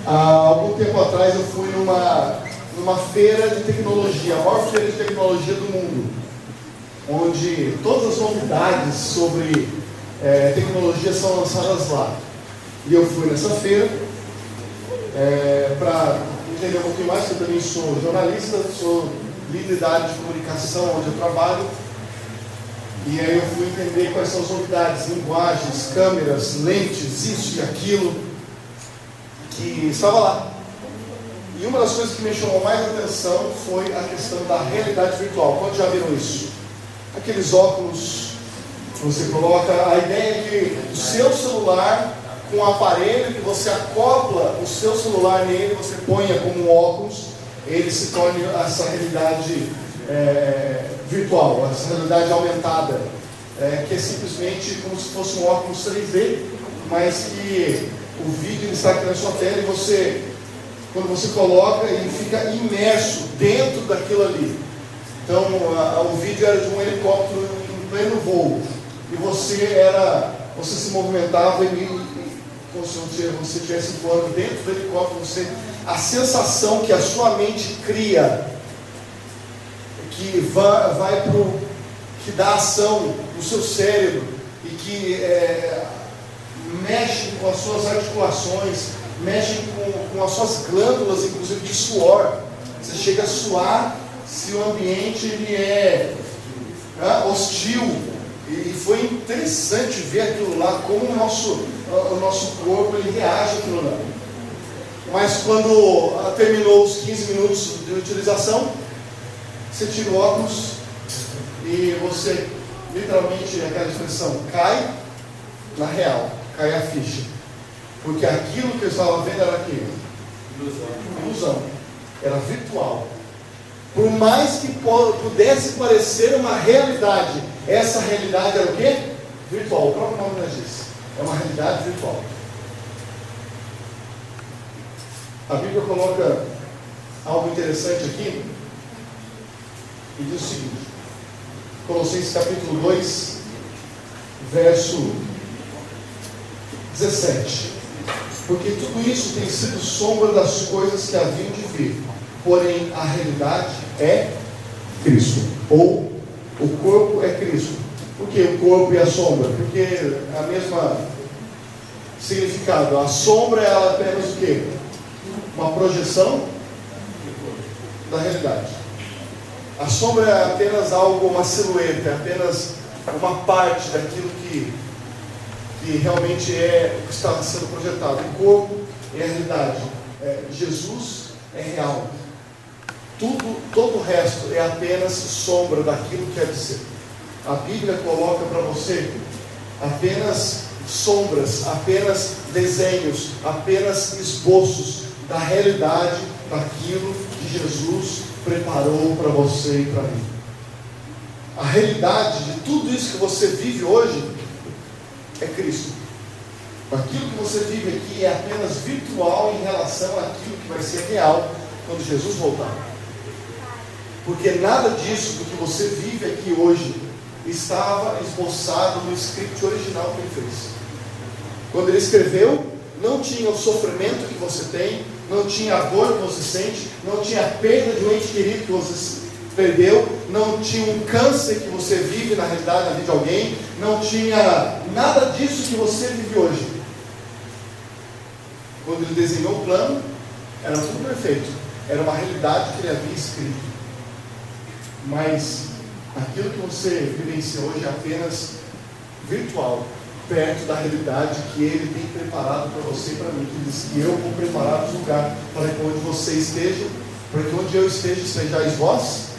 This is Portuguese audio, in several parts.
Há algum tempo atrás eu fui numa feira de tecnologia, a maior feira de tecnologia do mundo, onde todas as novidades sobre tecnologia são lançadas lá. E eu fui nessa feira para entender um pouquinho mais, porque eu também sou jornalista, sou líder da área de comunicação onde eu trabalho. E aí eu fui entender quais são as novidades, linguagens, câmeras, lentes, isso e aquilo, que estava lá. E uma das coisas que me chamou mais atenção foi a questão da realidade virtual. Quantos já viram isso? Aqueles óculos que você coloca, a ideia é que o seu celular, com um aparelho que você acopla o seu celular nele, você ponha como um óculos, ele se torne essa realidade virtual, essa realidade aumentada, que é simplesmente como se fosse um óculos 3D, mas que o vídeo está aqui na sua tela e você, quando você coloca, ele fica imerso dentro daquilo ali. Então, o vídeo era de um helicóptero em pleno voo, e você se movimentava como se você estivesse voando dentro do helicóptero. A sensação que a sua mente cria, que vai para que dá ação no seu cérebro e que mexe com as suas articulações, mexe com as suas glândulas, inclusive de suor. Você chega a suar se o ambiente ele é hostil. E foi interessante ver aquilo lá, como o nosso corpo ele reage àquilo lá. Mas quando terminou os 15 minutos de utilização, você tira o óculos e você, literalmente, aquela expressão, cai na real, cai a ficha. Porque aquilo que eu estava vendo era aquilo. Ilusão. Era virtual. Por mais que pudesse parecer uma realidade, essa realidade era o quê? Virtual. O próprio nome já diz. É uma realidade virtual. A Bíblia coloca algo interessante aqui e diz o seguinte: Colossenses capítulo 2, verso 17. Porque tudo isso tem sido sombra das coisas que haviam de vir, porém a realidade é Cristo, ou o corpo é Cristo. Por que o corpo e a sombra? Porque é a mesma significado. A sombra é apenas o quê? Uma projeção da realidade. A sombra é apenas algo, uma silhueta, é apenas uma parte daquilo que realmente é o que está sendo projetado. O corpo é a realidade. Jesus é real. Todo o resto é apenas sombra daquilo que quer dizer. A Bíblia coloca para você apenas sombras, apenas desenhos, apenas esboços da realidade daquilo que Jesus preparou para você e para mim. A realidade de tudo isso que você vive hoje é Cristo. Aquilo que você vive aqui é apenas virtual em relação àquilo que vai ser real quando Jesus voltar. Porque nada disso do que você vive aqui hoje estava esboçado no script original que ele fez. Quando ele escreveu, não tinha o sofrimento que você tem, não tinha a dor que você sente, não tinha a perda de um ente querido que você perdeu, não tinha um câncer que você vive na realidade na vida de alguém, não tinha nada disso que você vive hoje. Quando ele desenhou o plano, era tudo perfeito, era uma realidade que ele havia escrito. Mas aquilo que você vivencia hoje é apenas virtual, perto da realidade que ele tem preparado para você e para mim. Ele diz que eu vou preparar o lugar para que onde você esteja, para que onde eu esteja, estejais vós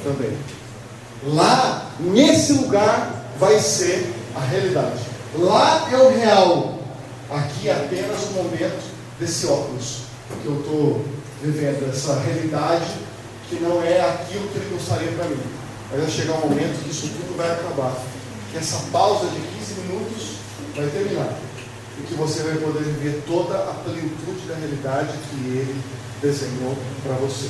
também. Lá, nesse lugar, vai ser a realidade. Lá é o real. Aqui é apenas o momento desse óculos que eu estou vivendo, essa realidade que não é aquilo que ele gostaria para mim. Mas vai chegar um momento que isso tudo vai acabar, que essa pausa de 15 minutos vai terminar, e que você vai poder viver toda a plenitude da realidade que ele desenhou para você.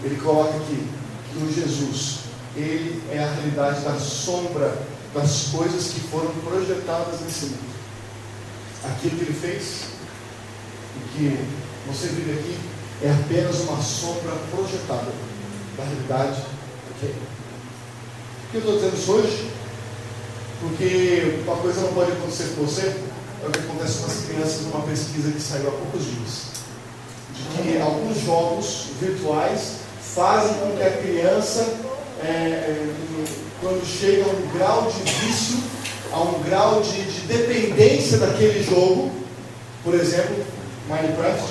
Ele coloca aqui que o Jesus, ele é a realidade da sombra das coisas que foram projetadas nesse mundo. Aquilo que ele fez, o que você vive aqui é apenas uma sombra projetada da realidade que é. Por que eu estou dizendo isso hoje? Porque uma coisa não pode acontecer com você, é o que acontece com as crianças numa pesquisa que saiu há poucos dias. De que alguns jogos virtuais fazem com que a criança, quando chega a um grau de vício, a um grau de dependência daquele jogo, por exemplo, Minecraft,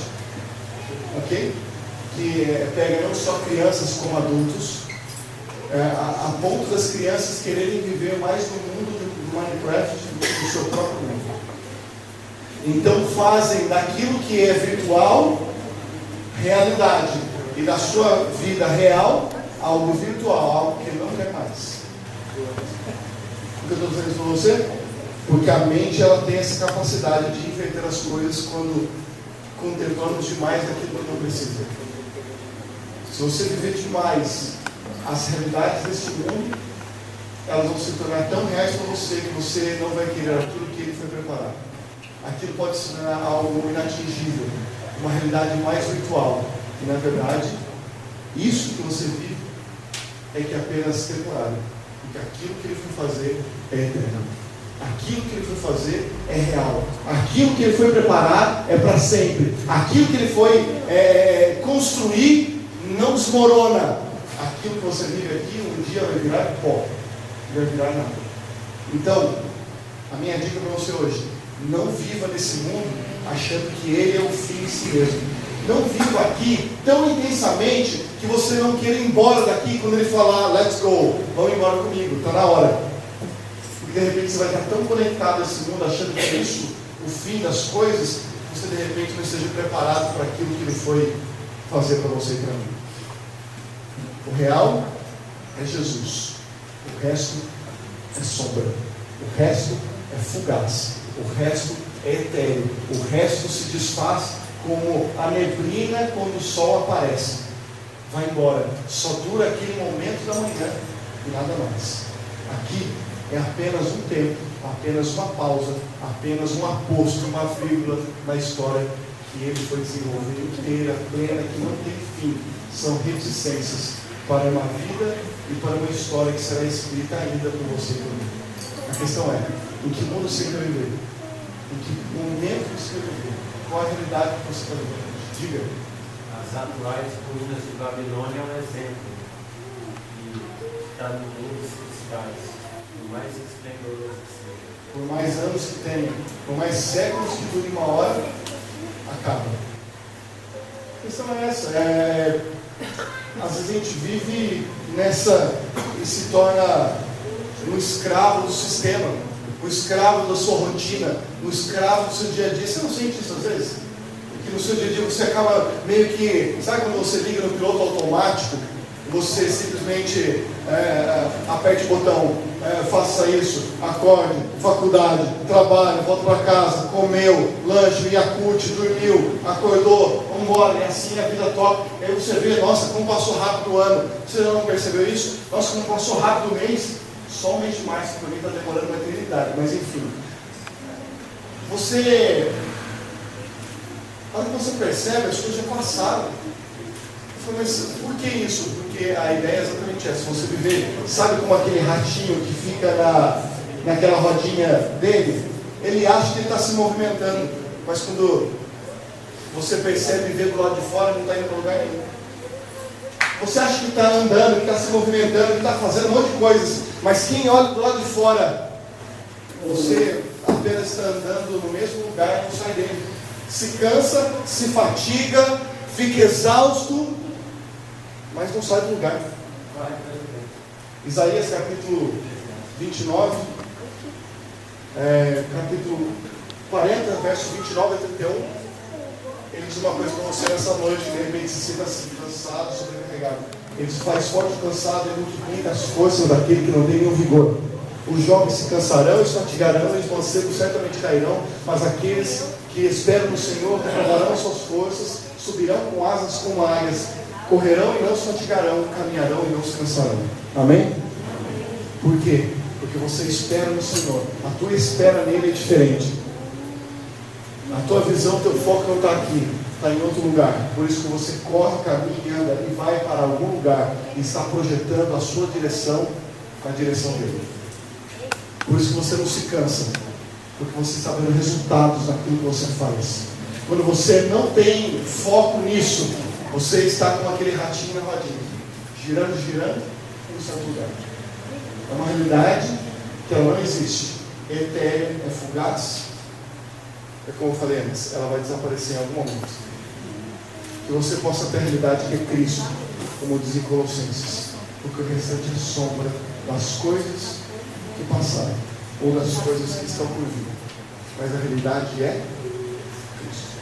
ok? Que pega não só crianças como adultos, a ponto das crianças quererem viver mais no mundo do Minecraft do que do seu próprio mundo. Então fazem daquilo que é virtual realidade, e da sua vida real algo virtual, algo que ele não quer mais. O que eu estou dizendo isso para você? Porque a mente ela tem essa capacidade de inverter as coisas quando contemplamos demais daquilo que não precisa. Se você viver demais as realidades deste mundo, elas vão se tornar tão reais para você que você não vai querer aquilo que ele foi preparado. Aquilo pode se tornar algo inatingível, uma realidade mais virtual. E na verdade, isso que você vive é que é apenas temporário. Porque aquilo que ele foi fazer é eterno. Aquilo que ele foi fazer é real. Aquilo que ele foi preparar é para sempre. Aquilo que ele foi construir não desmorona. Aquilo que você vive aqui um dia vai virar pó, não vai virar nada. Então, a minha dica para você hoje: não viva nesse mundo achando que ele é o fim em si mesmo. Não viva aqui tão intensamente que você não queira ir embora daqui quando ele falar let's go, vamos embora comigo, está na hora. Porque de repente você vai estar tão conectado a esse mundo achando que é isso o fim das coisas, que você de repente não esteja preparado para aquilo que ele foi fazer para você e para mim. O real é Jesus, o resto é sombra, o resto é fugaz, o resto é etéreo, o resto se desfaz como a neblina quando o sol aparece. Vai embora, só dura aquele momento da manhã e nada mais. Aqui é apenas um tempo, apenas uma pausa, apenas um aposto, uma vírgula na história que ele foi desenvolver inteira, plena, que não tem fim. São reticências para uma vida e para uma história que será escrita ainda por você e por mim. A questão é, em que mundo você quer viver? Em que momento você quer viver? Qual a realidade que você está vivendo? Diga. As atuais ruínas de Babilônia é um exemplo que está no mundo dos cidades, por mais esplendoroso que seja. Por mais anos que tenha, por mais séculos que dure uma hora, acaba. A questão é essa. Às vezes a gente vive nessa e se torna um escravo do sistema, um escravo da sua rotina, um escravo do seu dia a dia. Você não sente isso às vezes? Porque no seu dia a dia você acaba meio que, sabe quando você liga no piloto automático, você simplesmente aperte o botão, faça isso, acorde, faculdade, trabalho, volta para casa, comeu, lanche, Yakult, dormiu, acordou, vamos embora, e assim a vida toca. Aí você vê, nossa, como passou rápido o ano. Você já não percebeu isso? Nossa, como passou rápido o mês. Só um mês de março, que para mim está demorando uma eternidade, mas enfim. A hora que você percebe, as coisas já passaram. Mas por que isso? Porque a ideia é exatamente essa. Você viver, sabe como aquele ratinho que fica naquela rodinha dele? Ele acha que ele está se movimentando, mas quando você percebe e vê do lado de fora, não está indo para lugar nenhum. Você acha que está andando, que está se movimentando, que está fazendo um monte de coisas, mas quem olha do lado de fora, você apenas está andando no mesmo lugar e não sai dele. Se cansa, se fatiga, fica exausto, mas não sai do lugar. Isaías capítulo 29, capítulo 40, verso 29 a 31. Ele diz uma coisa para você nessa noite, de repente se sinta assim, cansado, sobrecarregado. Ele diz: faz forte o cansado e multiplica as forças daquele que não tem nenhum vigor. Os jovens se cansarão e se fatigarão, e os mancebos certamente cairão, mas aqueles que esperam no Senhor renovarão suas forças, subirão com asas como águias, correrão e não se fatigarão, caminharão e não se cansarão. Amém? Por quê? Porque você espera no Senhor. A tua espera nele é diferente. A tua visão, teu foco não está aqui, está em outro lugar. Por isso que você corre, caminha, anda e vai para algum lugar e está projetando a sua direção na direção dele. Por isso que você não se cansa, porque você está vendo resultados naquilo que você faz. Quando você não tem foco nisso, você está com aquele ratinho na rodinha, girando, girando, no certo lugar. É uma realidade que ela não existe. Etérea, é fugaz. É como eu falei antes, ela vai desaparecer em algum momento. Que você possa ter a realidade que é Cristo, como diz em Colossenses, porque o restante é sombra das coisas que passaram, ou das coisas que estão por vir. Mas a realidade é Cristo.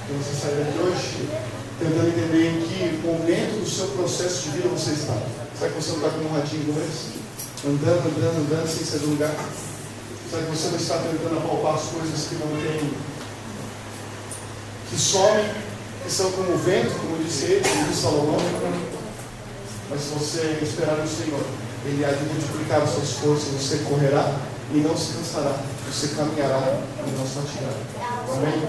Então você sai daqui hoje tentando entender em que momento do seu processo de vida você está. Será que você não está como um ratinho dois? Andando, sem sair do lugar? Será que você não está tentando apalpar as coisas que não tem, que somem, que são como o vento, como disse ele, como disse Salomão? Mas se você esperar no Senhor, Ele há de multiplicar as suas forças, você correrá e não se cansará, você caminhará e não se fatigará. Amém?